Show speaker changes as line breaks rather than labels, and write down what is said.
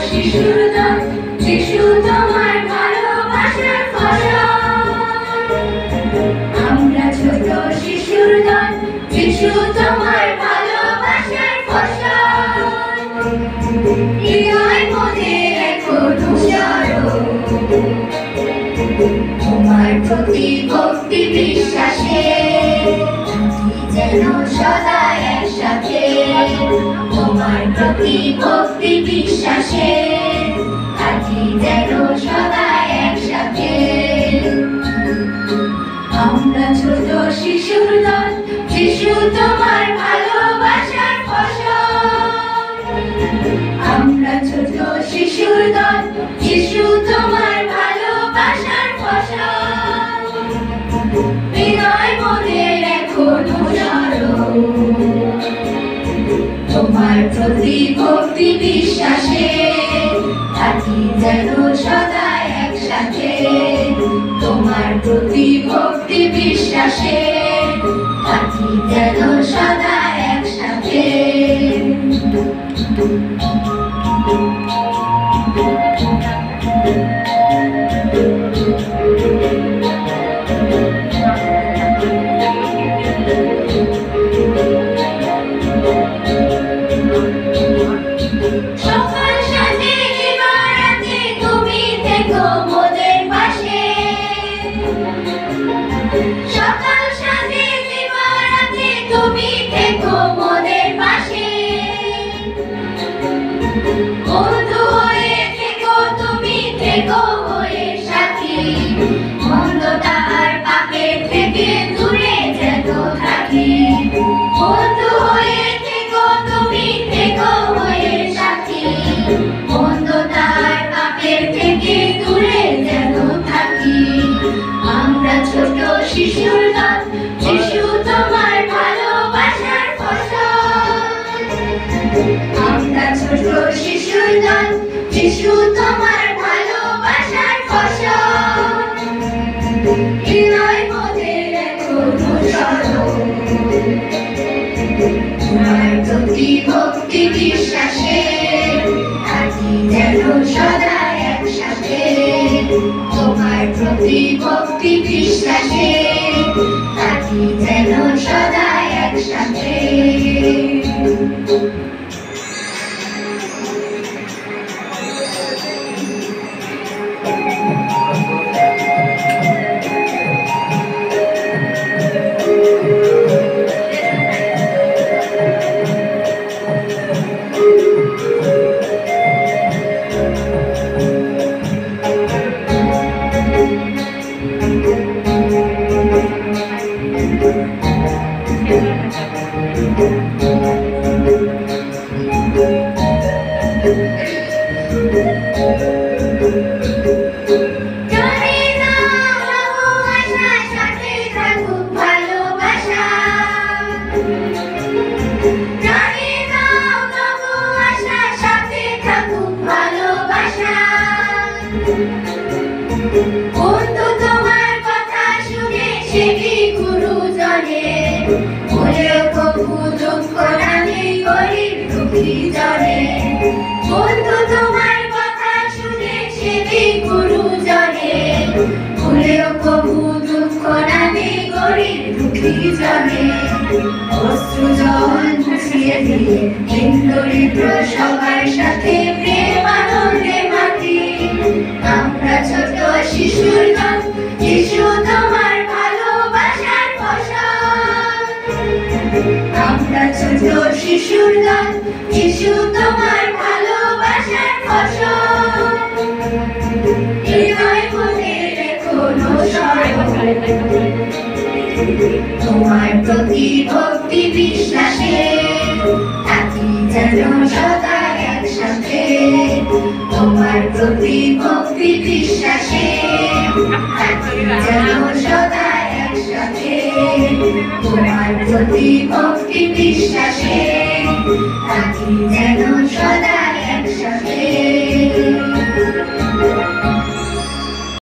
শিশুর দল, যিশু তোমার ভালোবাসার ফসল। আমরা ছোট শিশুর দল, যিশু তোমার ভালোবাসার ফসল। হৃদয় মনে রেখো অনুসরণ, তোমার প্রতি ভক্তি বিশ্বাসে যেন সদা একসাথে। তোমার প্রতি ভক্তি বিশ্বাসে থাকি যেন সদা একসাথে। আমরা ছোট শিশুর দল, যিশু তোমার ভালোবাসার ফসল। আমরা ছোট শিশুর দল, যিশু তোমার ভালোবাসার ফসল। হৃদয় মনে রেখো অনুসরণ, তোমার প্রতি ভক্তি বিশ্বাসে থাকি যেন সদা একসাথে। তোমার প্রতি ভক্তি বিশ্বাসে থাকি যেন সদা একসাথে। সকাল সাথে দিবারাতে তুমি থেকো মোদের পাশে। সকাল সাথে দিবারাতে তুমি থেকো মোদের পাশে। বন্ধু হয়ে থেকো তুমি, থেকো হয়ে সাথী। মন্দতা আর পাপের থেকে দূরে যেন থাকি। বন্ধু হয়ে থেকো তুমি, থেকো হয়ে সাথী। মন্দতা আর পাপের থেকে দূরে যেন থাকি। আমরা ছোট শিশুর দল, যিশু তোমার ভালোবাসার ফসল। আমরা ছোট শিশুর দল, যিশু তোমার ভালোবাসার ফসল। হৃদয় মনে রেখো অনুসরণ, তোমার প্রতি ভক্তি বিশ্বাসে থাকি যেন সদা একসাথে। তোমার প্রতি ভক্তি বিশ্বাসে থাকি যেন সদা একসাথে। বন্ধু তোমার কথা শুনে সেটি গুরুজনে বলেও প্রভু দুঃখ নামে গরিব দুঃখী জনে। বন্ধু তোমার কথা শুনে সেটি গুরুজনে বলেও প্রভু দুঃখ নামে গরিব দুঃখী জনে। অশ্রু জল মুছিয়ে দিয়ে দিন দরিদ্র সবার সাথে প্রেম আনন্দে মাতি। আমরা ছোট শিশুর দল, যিশু তোমার ভালোবাসার ফসল। আমরা ছোট শিশুর দল, যিশু তোমার ভালোবাসার ফসল। হৃদয় মনে রেখো অনুসরণ, তোমার প্রতি ভক্তি বিশ্বাসে থাকি যেন সদা একসাথে। তোমার প্রতি ভক্তি বিশ্বাসে থাকি যেন সদা একসাথে। তোমার প্রতি ভক্তি বিশ্বাসে থাকি যেন সদা একসাথে।